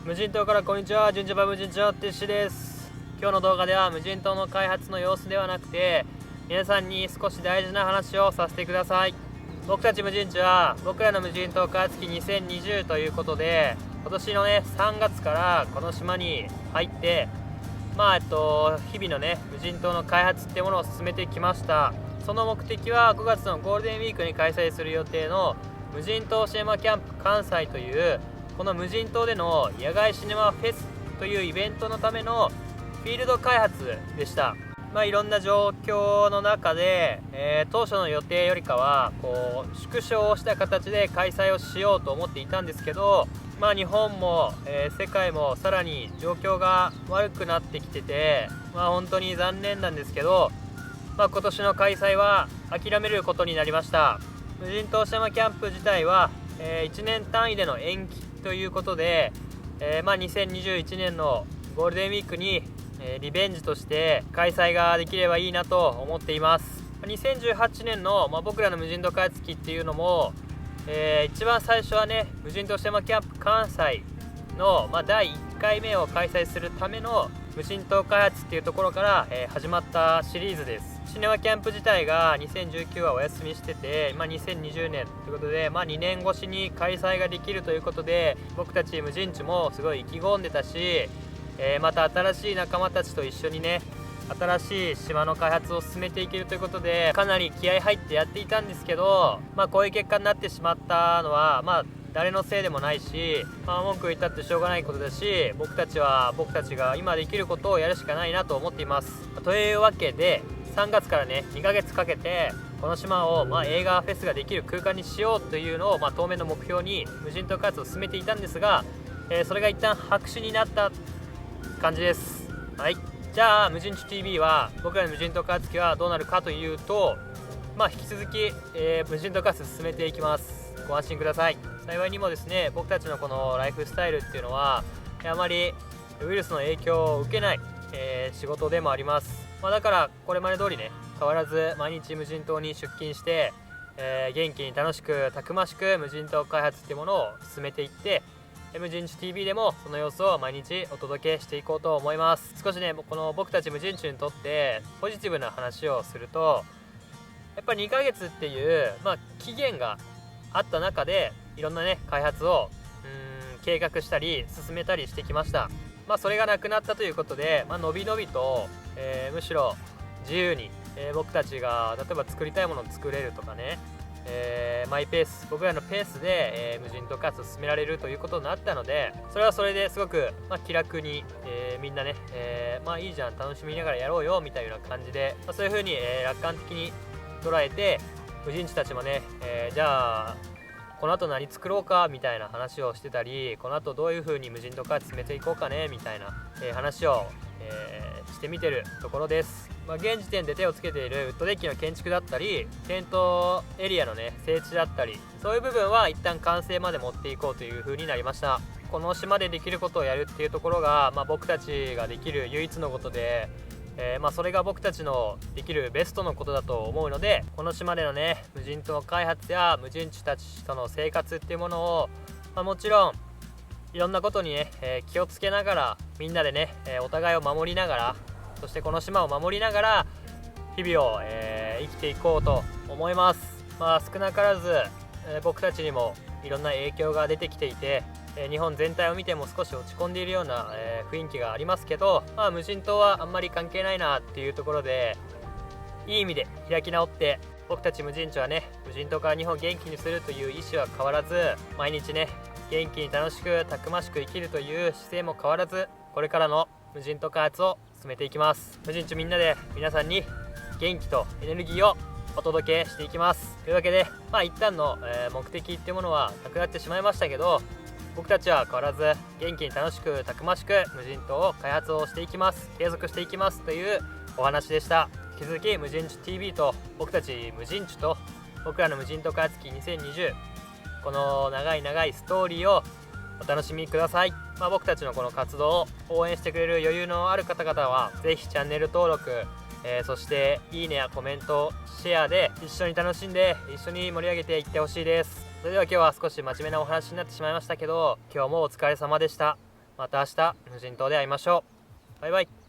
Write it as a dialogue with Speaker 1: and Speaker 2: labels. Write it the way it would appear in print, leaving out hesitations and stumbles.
Speaker 1: 無人島からこんにちは。順序場無人島ティッシュです。今日の動画では無人島の開発の様子ではなくて、皆さんに少し大事な話をさせてください。僕たち無人地は僕らの無人島開発期2020ということで、今年の3月からこの島に入って日々の無人島の開発ってものを進めてきました。その目的は5月のゴールデンウィークに開催する予定の無人島シネマキャンプ関西というこの無人島での野外シネマフェスというイベントのためのフィールド開発でした。いろんな状況の中で、当初の予定よりかは縮小をした形で開催をしようと思っていたんですけど、日本も、世界もさらに状況が悪くなってきてて、本当に残念なんですけど、今年の開催は諦めることになりました。無人島シネマキャンプ自体は、1年単位での延期ということで、2021年のゴールデンウィークに、リベンジとして開催ができればいいなと思っています。2018年の、僕らの無人島開発期っていうのも、一番最初は無人島シネマキャンプ関西の、第1回目を開催するための無人島開発っていうところから、始まったシリーズです。シネマキャンプ自体が2019はお休みしてて、2020年ということで、2年越しに開催ができるということで、僕たち無人地もすごい意気込んでたし、また新しい仲間たちと一緒に新しい島の開発を進めていけるということで、かなり気合入ってやっていたんですけど、こういう結果になってしまったのは誰のせいでもないし、文句言ったってしょうがないことだし、僕たちが今できることをやるしかないなと思っています。というわけで3月から2ヶ月かけてこの島を映画フェスができる空間にしようというのを当面の目標に無人島開発を進めていたんですが、それが一旦白紙になった感じです。はい、じゃあ無人地 TV は僕らの無人島開発機はどうなるかというと、引き続き、無人島開発進めていきます。ご安心ください。幸いにも僕たちのこのライフスタイルっていうのはあまりウイルスの影響を受けない、仕事でもあります。だからこれまで通り変わらず毎日無人島に出勤して、元気に楽しくたくましく無人島開発っていうものを進めていって、無人地 TV でもその様子を毎日お届けしていこうと思います。少しこの僕たち無人地にとってポジティブな話をすると、やっぱり2ヶ月っていう期限があった中でいろんな開発を計画したり進めたりしてきました。それがなくなったということで、のびのびと、むしろ自由に、僕たちが例えば作りたいものを作れるとかマイペース、僕らのペースで、無人島開発を進められるということになったので、それはそれですごく、気楽に、みんないいじゃん、楽しみながらやろうよみたいな感じで、そういう風に、楽観的に捉えて、無人地たちもじゃあこの後何作ろうかみたいな話をしてたり、この後どういう風に無人島開発進めていこうかねみたいな、話を、してみてるところです。現時点で手をつけているウッドデッキの建築だったり、テントエリアの整地だったり、そういう部分は一旦完成まで持っていこうという風になりました。この島でできることをやるっていうところが、僕たちができる唯一のことで、それが僕たちのできるベストのことだと思うので、この島での無人島開発や無人地たちとの生活っていうものを、もちろんいろんなことに気をつけながら、みんなでお互いを守りながら、そしてこの島を守りながら日々を、生きていこうと思います。少なからず、僕たちにもいろんな影響が出てきていて、日本全体を見ても少し落ち込んでいるような、雰囲気がありますけど、無人島はあんまり関係ないなっていうところで、いい意味で開き直って、僕たち無人地は無人島から日本を元気にするという意思は変わらず、毎日元気に楽しくたくましく生きるという姿勢も変わらず、これからの無人島開発を進めていきます。無人地みんなで皆さんに元気とエネルギーをお届けしていきます。というわけで一旦の、目的っていうものはなくなってしまいましたけど、僕たちは変わらず元気に楽しくたくましく無人島を開発をしていきます。継続していきますというお話でした。引き続き無人地 TV と僕たち無人地と僕らの無人島開発期2020、この長い長いストーリーをお楽しみください。僕たちのこの活動を応援してくれる余裕のある方々はぜひチャンネル登録、そしていいねやコメント、シェアで一緒に楽しんで一緒に盛り上げていってほしいです。それでは今日は少し真面目なお話になってしまいましたけど、今日もお疲れ様でした。また明日無人島で会いましょう。バイバイ。